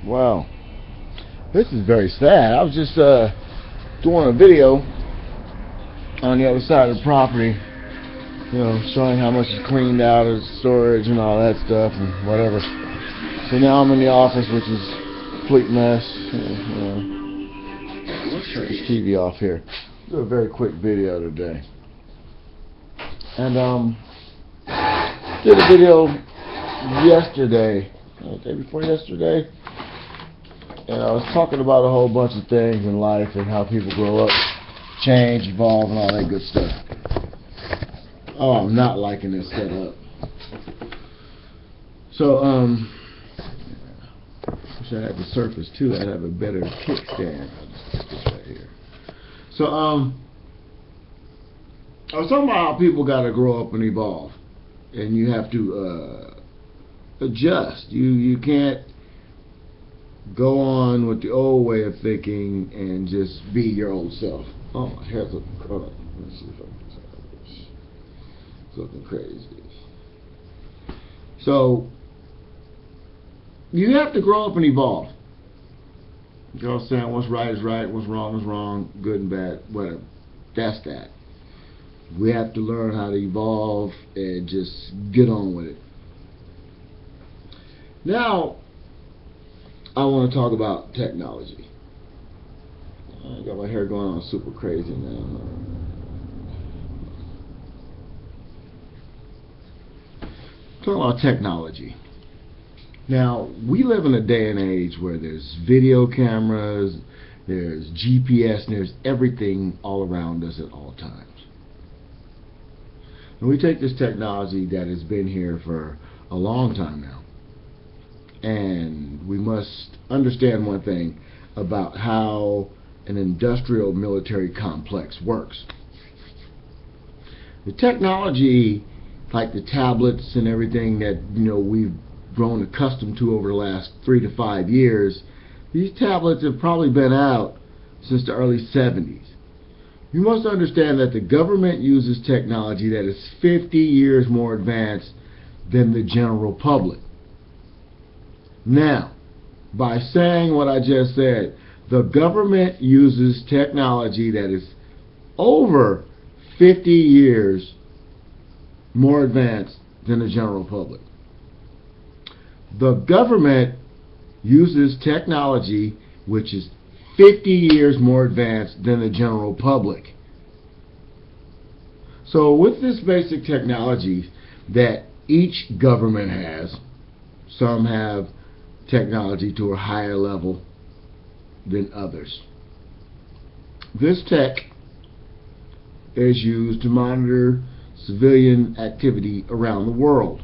Wow, this is very sad. I was just doing a video on the other side of the property, showing how much is cleaned out of storage and all that stuff and whatever. So now I'm in the office, which is a complete mess. Let's turn this TV off here. Do a very quick video today. And did a video yesterday, the day before yesterday, and I was talking about a whole bunch of things in life and how people grow up, change, evolve, and all that good stuff. Oh, I'm not liking this setup. So, wish I had the Surface too. I'd have a better kickstand. I'll just put this right here. So, I was talking about how people got to grow up and evolve, and you have to adjust. You can't go on with the old way of thinking and just be your old self. Oh, my hair's looking crazy. Let's see if I can say this. It's looking crazy. So, you have to grow up and evolve. You know what I'm saying? What's right is right, what's wrong is wrong, good and bad, whatever. That's that. We have to learn how to evolve and just get on with it. Now, I want to talk about technology. I got my hair going on super crazy now. Talking about technology. Now, we live in a day and age where there's video cameras, there's GPS, and there's everything all around us at all times. And we take this technology that has been here for a long time now, and we must understand one thing about how an industrial military complex works. The technology, like the tablets and everything that we've grown accustomed to over the last 3 to 5 years, these tablets have probably been out since the early 70s. You must understand that the government uses technology that is 50 years more advanced than the general public. Now, by saying what I just said, the government uses technology that is over 50 years more advanced than the general public. The government uses technology which is 50 years more advanced than the general public. So with this basic technology that each government has, some have technology to a higher level than others. This tech is used to monitor civilian activity around the world.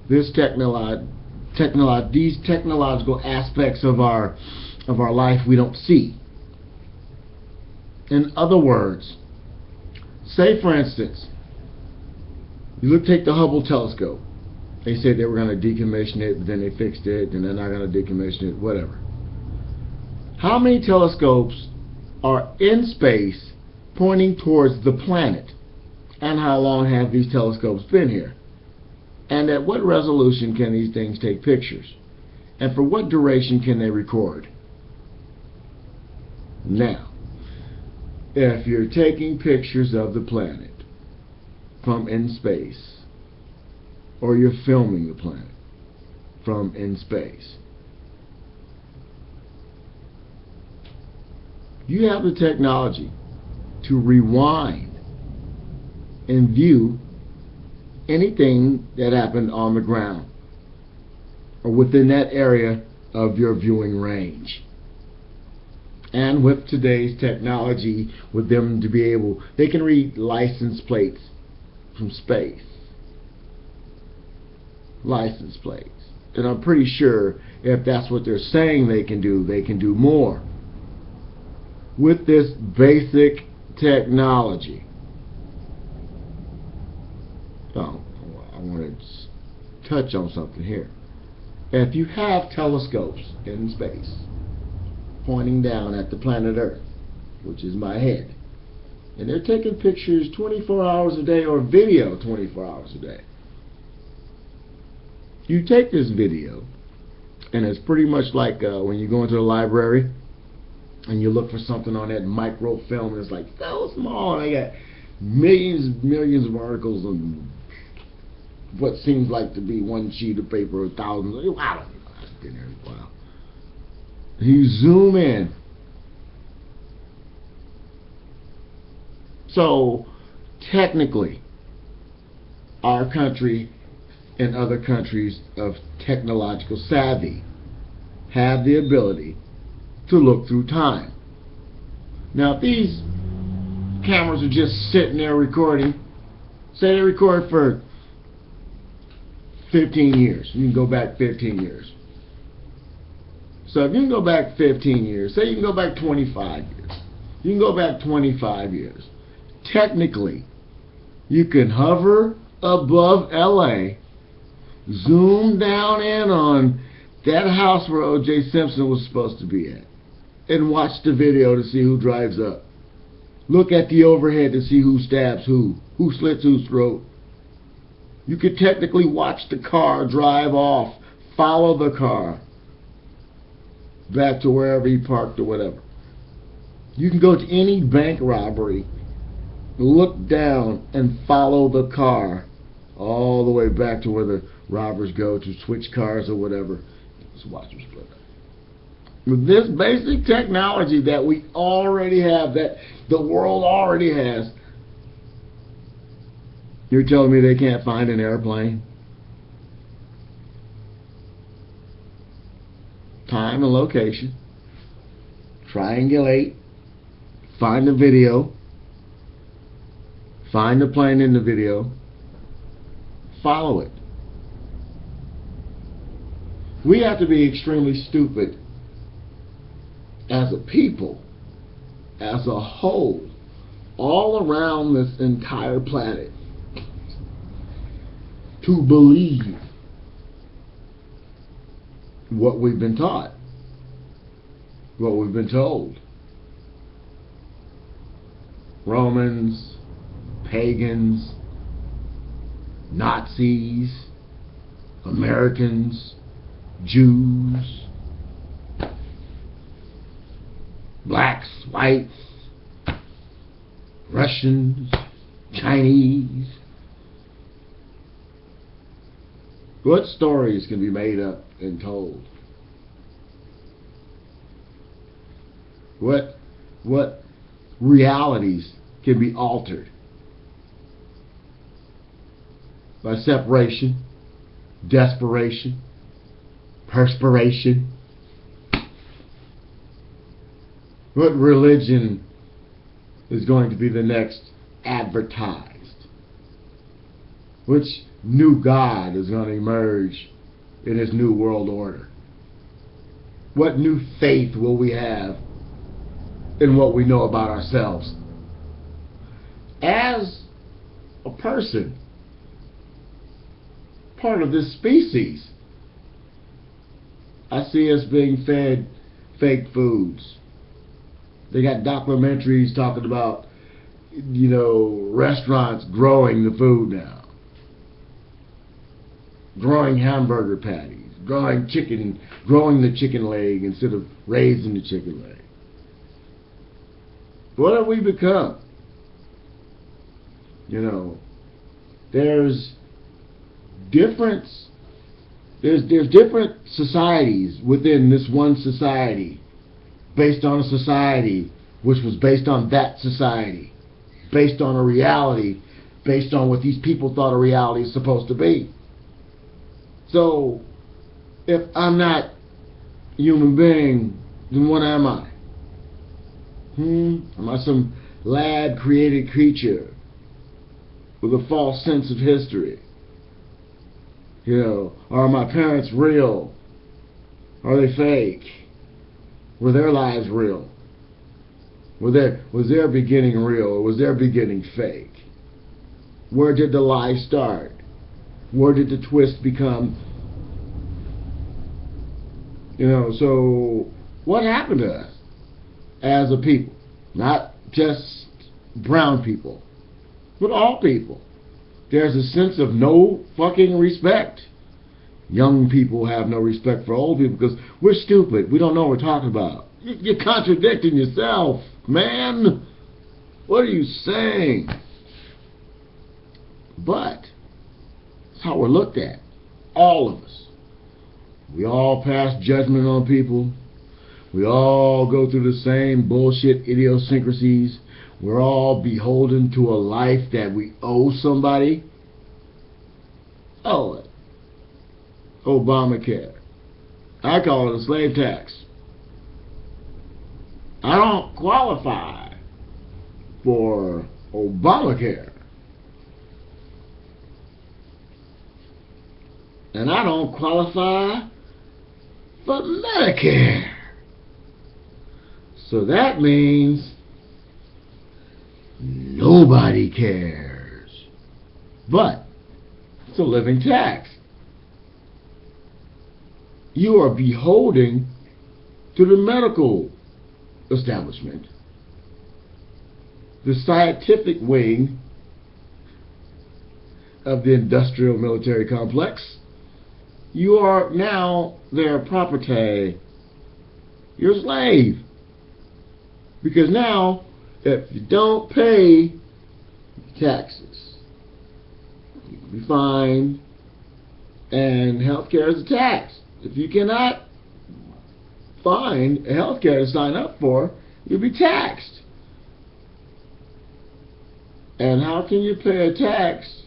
These technological aspects of our life we don't see. In other words, say for instance, take the Hubble telescope. They said they were going to decommission it, but then they fixed it, and they're not going to decommission it, whatever. How many telescopes are in space pointing towards the planet? And how long have these telescopes been here? And at what resolution can these things take pictures? And for what duration can they record? Now, if you're taking pictures of the planet from in space, or you're filming the planet from in space, you have the technology to rewind and view anything that happened on the ground or within that area of your viewing range. And with today's technology, with them to be able, they can read license plates from space. License plates. And I'm pretty sure if that's what they're saying they can do more with this basic technology. Oh, I want to touch on something here. If you have telescopes in space pointing down at the planet Earth, which is my head, and they're taking pictures 24 hours a day or video 24 hours a day, you take this video And it's pretty much like when you go into the library and you look for something on that microfilm, and it's like so small, and they got millions of articles on what seems like to be one sheet of paper or thousands. I don't know. I've been there in a while. You zoom in. So technically, our country and other countries of technological savvy have the ability to look through time. Now, if these cameras are just sitting there recording, say they record for 15 years, you can go back 15 years. So if you can go back 15 years, say you can go back 25 years, you can go back 25 years. Technically, you can hover above LA, zoom down in on that house where O.J. Simpson was supposed to be at, and watch the video to see who drives up. Look at the overhead to see who stabs who slits whose throat. You could technically watch the car drive off, follow the car back to wherever he parked or whatever. You can go to any bank robbery, look down and follow the car all the way back to where the robbers go to switch cars or whatever. Let's watch them split up. With this basic technology that we already have, that the world already has, you're telling me they can't find an airplane? Time and location. Triangulate. Find the video. Find the plane in the video. Follow it. We have to be extremely stupid as a people, as a whole, all around this entire planet, to believe what we've been taught, what we've been told. Romans, pagans, Nazis, Americans, Jews, blacks, whites, Russians, Chinese. What stories can be made up and told? What realities can be altered by separation, desperation, perspiration? What religion is going to be the next advertised? Which new God is going to emerge in this new world order? What new faith will we have in what we know about ourselves? As a person, part of this species, I see us being fed fake foods. They got documentaries talking about, restaurants growing the food now. Growing hamburger patties, growing the chicken leg instead of raising the chicken leg. What have we become? There's different societies within this one society, based on a society which was based on that society, based on a reality, based on what these people thought a reality is supposed to be. So, if I'm not a human being, then what am I? Am I some lab-created creature with a false sense of history? Are my parents real? Are they fake? Were their lives real? Was their beginning real, or was their beginning fake? Where did the lie start? Where did the twist become? So what happened to us as a people? Not just brown people, but all people. There's a sense of no fucking respect young people have no respect for old people because we're stupid. We don't know what we're talking about. You're contradicting yourself, man. What are you saying? But that's how we're looked at. All of us. We all pass judgment on people. We all go through the same bullshit idiosyncrasies. We're all beholden to a life that we owe somebody. Oh, Obamacare. I call it a slave tax. I don't qualify for Obamacare. And I don't qualify for Medicare. So that means nobody cares. But it's a living tax. You are beholden to the medical establishment, the scientific wing of the industrial military complex. You are now their property. You're a slave. Because now, if you don't pay taxes, you can be fined, and healthcare is a tax. If you cannot find a healthcare to sign up for, you'll be taxed. And how can you pay a tax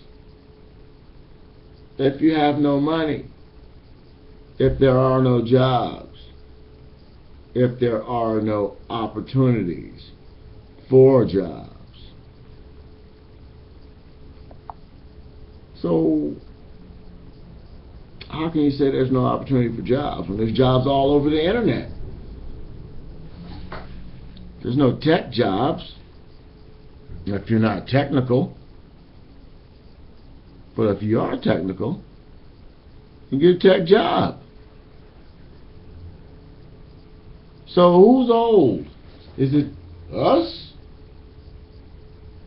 if you have no money? If there are no jobs? If there are no opportunities for jobs? So how can you say there's no opportunity for jobs when there's jobs all over the internet? There's no tech jobs if you're not technical. But if you are technical, you get a tech job. So who's old? Is it us?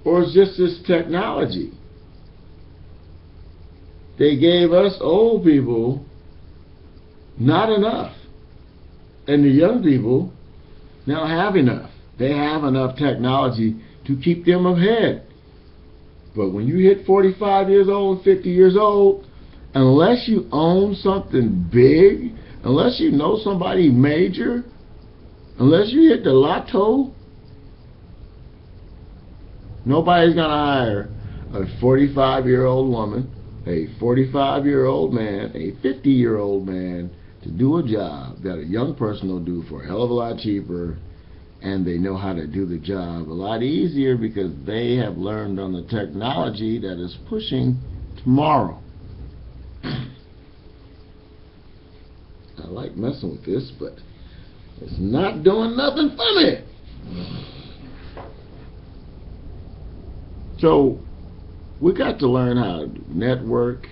Or is just this technology? They gave us old people not enough. And the young people now have enough. They have enough technology to keep them ahead. But when you hit 45 years old, 50 years old, unless you own something big, unless you know somebody major, unless you hit the lotto, nobody's going to hire a 45-year-old woman, a 45-year-old man, a 50-year-old man to do a job that a young person will do for a hell of a lot cheaper, and they know how to do the job a lot easier because they have learned on the technology that is pushing tomorrow. I like messing with this, but it's not doing nothing for me. So we got to learn how to network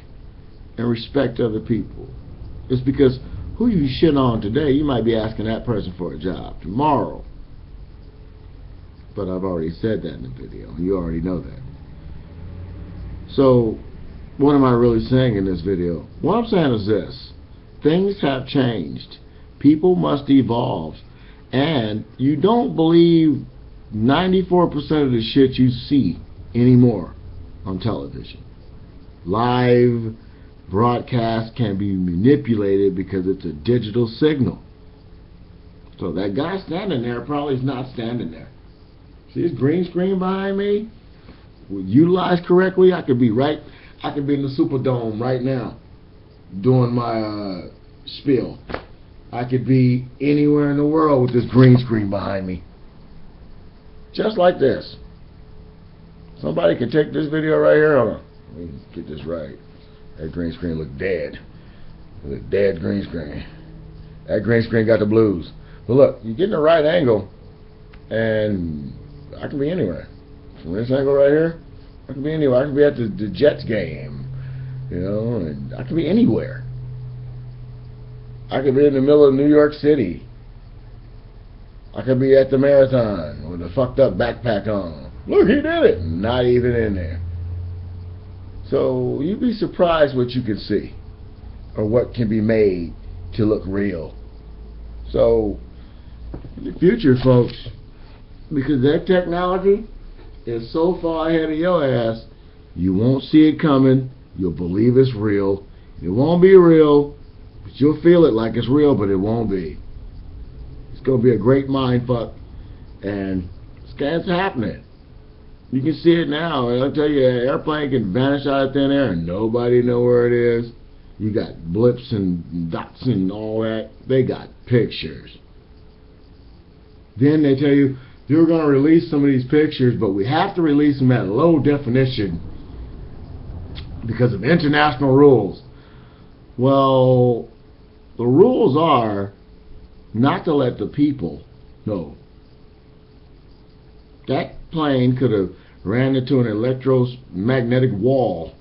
and respect other people. It's because who you shit on today, you might be asking that person for a job tomorrow. But I've already said that in the video. You already know that. So what am I really saying in this video? What I'm saying is this. Things have changed. People must evolve. And you don't believe 94% of the shit you see anymore on television. Live broadcast can be manipulated because it's a digital signal. So that guy standing there probably is not standing there. See this green screen behind me? Utilized correctly, I could be in the Superdome right now doing my spiel. I could be anywhere in the world with this green screen behind me. Just like this. Somebody could take this video right here. Hold on. Let me get this right. That green screen look dead. It look dead green screen. That green screen got the blues. But look, you get in the right angle, and I can be anywhere. From this angle right here, I can be anywhere. I can be at the Jets game, you know, and I can be anywhere. I could be in the middle of New York City. I could be at the marathon with a fucked up backpack on. Look, he did it. Not even in there. So you'd be surprised what you can see. or what can be made to look real. So, in the future, folks, because that technology is so far ahead of your ass, you won't see it coming. You'll believe it's real. It won't be real, but you'll feel it like it's real, but it won't be. It's going to be a great mind fuck, and it's happening. You can see it now. I'll tell you, an airplane can vanish out of thin air and nobody know where it is. You got blips and dots and all that. They got pictures. Then they tell you, you're going to release some of these pictures, but we have to release them at low definition because of international rules. Well, the rules are not to let the people know. That plane could have ran into an electromagnetic wall.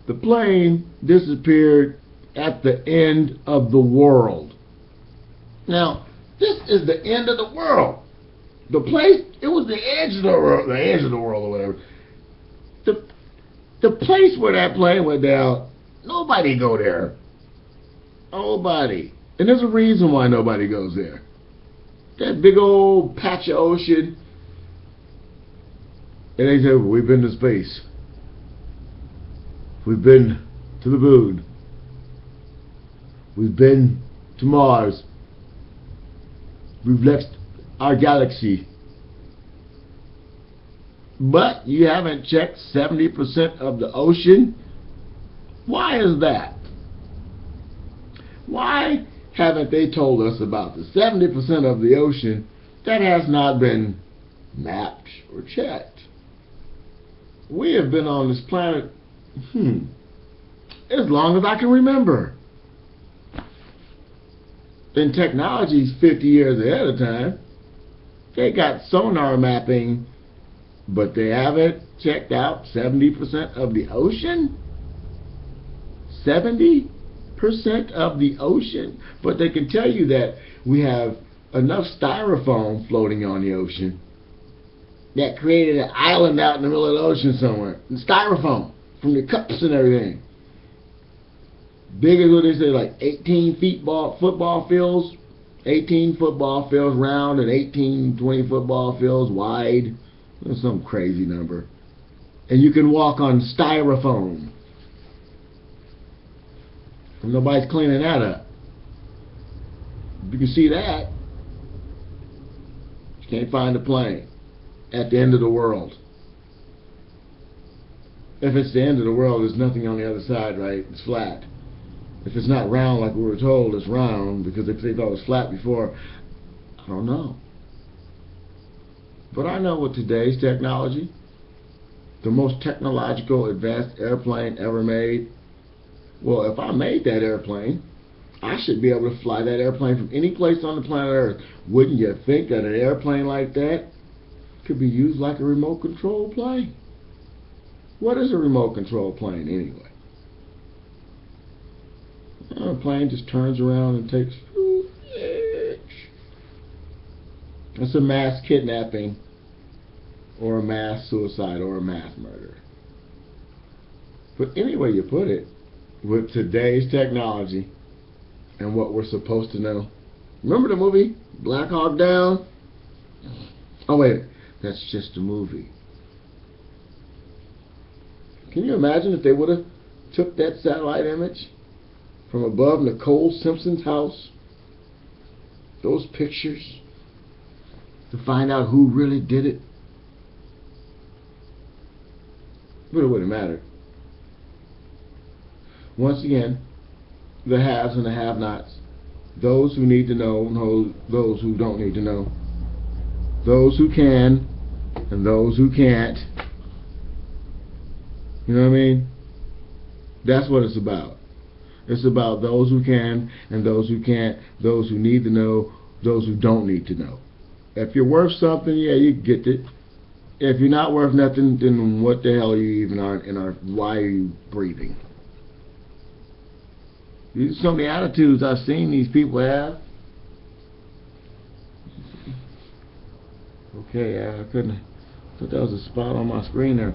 The plane disappeared at the end of the world. Now, this is the end of the world. The place, it was the edge of the world, or whatever. The place where that plane went down, nobody go there. Nobody. And there's a reason why nobody goes there. That big old patch of ocean. And they said, we've been to space. We've been to the moon. We've been to Mars. We've left our galaxy. But you haven't checked 70% of the ocean? Why is that? Why haven't they told us about the 70% of the ocean that has not been mapped or checked? We have been on this planet as long as I can remember. And technology's 50 years ahead of time. They got sonar mapping, but they haven't checked out 70% of the ocean? 70% of the ocean? But they can tell you that we have enough styrofoam floating on the ocean that created an island out in the middle of the ocean somewhere. And styrofoam from the cups and everything. Big as what they say, like 18 football fields. 18 football fields round and 18, 20 football fields wide. That's some crazy number. And you can walk on styrofoam. And nobody's cleaning that up. You can see that. You can't find a plane at the end of the world. If it's the end of the world, there's nothing on the other side, right? It's flat. If it's not round like we were told, it's round, because if they thought it was flat before, I don't know. But I know with today's technology, the most technological advanced airplane ever made, well, if I made that airplane, I should be able to fly that airplane from any place on the planet Earth. Wouldn't you think that an airplane like that could be used like a remote control plane? What is a remote control plane anyway? A plane just turns around and takes. It's a mass kidnapping, or a mass suicide, or a mass murder. But any way you put it, with today's technology and what we're supposed to know. Remember the movie Black Hawk Down? Oh wait, that's just a movie. Can you imagine if they would have took that satellite image from above Nicole Simpson's house, those pictures, to find out who really did it? But it wouldn't matter. Once again, the haves and the have-nots, those who need to know, those who don't need to know, those who can and those who can't. You know what I mean? That's what it's about. It's about those who can and those who can't, those who need to know, those who don't need to know. If you're worth something, yeah, you get it. If you're not worth nothing, then what the hell are you even on? And why are you breathing? These are some of the attitudes I've seen these people have. Okay, I thought that was a spot on my screen there.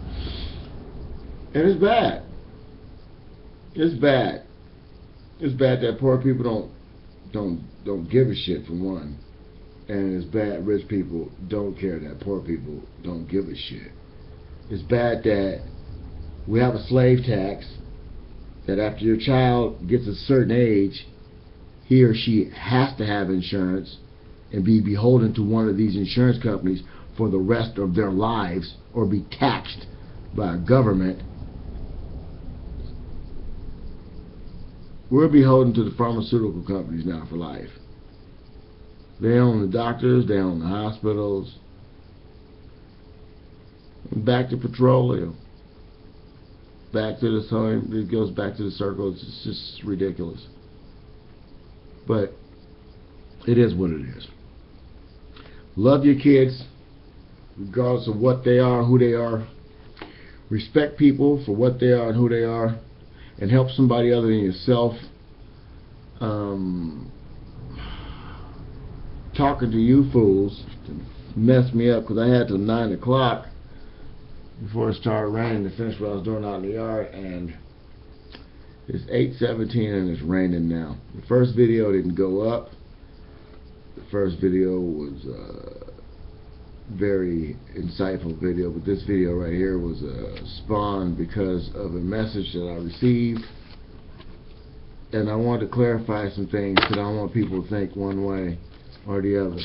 And it's bad. It's bad. It's bad that poor people don't give a shit, for one. And it's bad rich people don't care that poor people don't give a shit. It's bad that we have a slave tax, that after your child gets a certain age, he or she has to have insurance and be beholden to one of these insurance companies for the rest of their lives, or be taxed by a government. We're beholden to the pharmaceutical companies now for life. They own the doctors, they own the hospitals. Back to petroleum. Back to the same, it goes back to the circle. It's just ridiculous. But it is what it is. Love your kids, regardless of what they are, who they are. Respect people for what they are and who they are, and help somebody other than yourself. Talking to you fools messed me up, because I had till 9 o'clock before it started raining to finish what I was doing out in the yard, and it's 8:17 and it's raining now. The first video didn't go up. The first video was a very insightful video, but this video right here was spawned because of a message that I received, and I want to clarify some things because I don't want people to think one way or the other.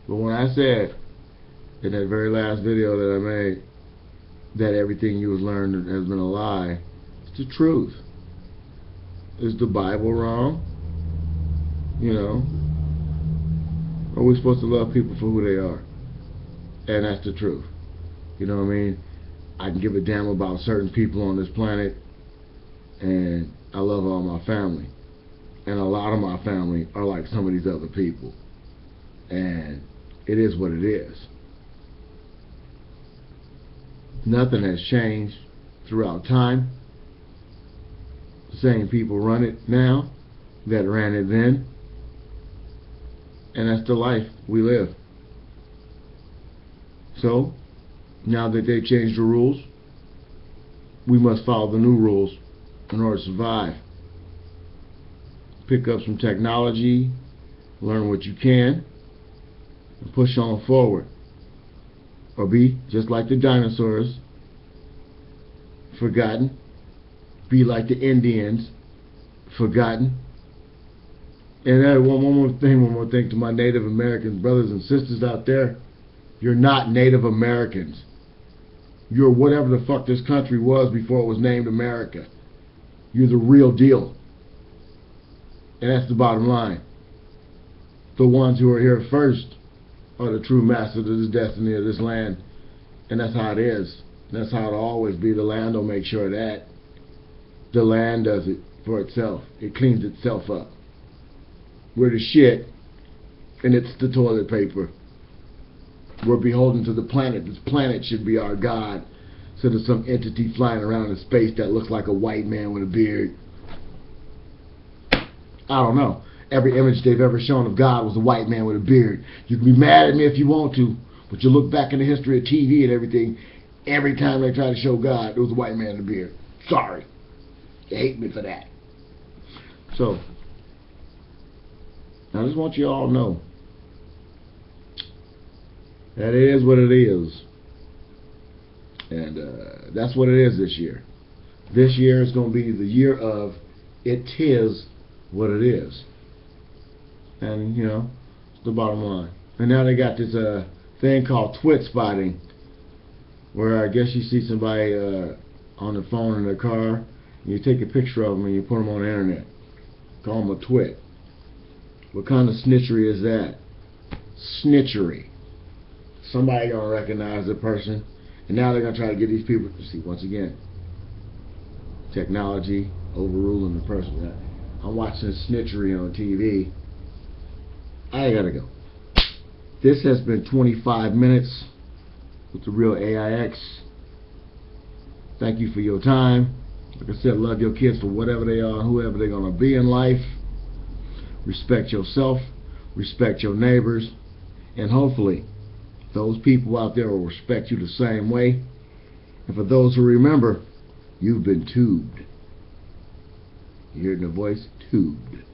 But when I said in that very last video that I made that everything you have learned has been a lie, it's the truth. Is the Bible wrong? You know, are we supposed to love people for who they are? And that's the truth. You know what I mean? I can give a damn about certain people on this planet, and I love all my family. And a lot of my family are like some of these other people. And it is what it is. Nothing has changed throughout time. The same people run it now that ran it then. And that's the life we live. So, now that they changed the rules, we must follow the new rules in order to survive. Pick up some technology, learn what you can, and push on forward. Or be just like the dinosaurs, forgotten. Be like the Indians, forgotten. And one more thing to my Native American brothers and sisters out there. You're not Native Americans. You're whatever the fuck this country was before it was named America. You're the real deal. And that's the bottom line. The ones who are here first are the true masters of this destiny of this land. And that's how it is. And that's how it'll always be. The land will make sure of that. The land does it for itself. It cleans itself up. We're the shit, and it's the toilet paper. We're beholden to the planet. This planet should be our God. So there's some entity flying around in space that looks like a white man with a beard. I don't know. Every image they've ever shown of God was a white man with a beard. You can be mad at me if you want to, but you look back in the history of TV and everything, every time they try to show God, it was a white man with a beard. Sorry. You hate me for that. So, I just want you all to know that it is what it is. And that's what it is this year. This year is going to be the year of it is what it is. And, you know, it's the bottom line. And now they got this thing called twit spotting, where I guess you see somebody on the phone in their car, and you take a picture of them and you put them on the internet. Call them a twit. What kind of snitchery is that? Snitchery. Somebody gonna recognize the person, and now they're gonna try to get these people to see, once again, technology overruling the person. I'm watching snitchery on TV. I gotta go. This has been 25 minutes with the real AIX. Thank you for your time. Like I said, love your kids for whatever they are, whoever they're gonna be in life. Respect yourself, respect your neighbors, and hopefully those people out there will respect you the same way. And for those who remember, you've been tubed. hearing the voice tubed.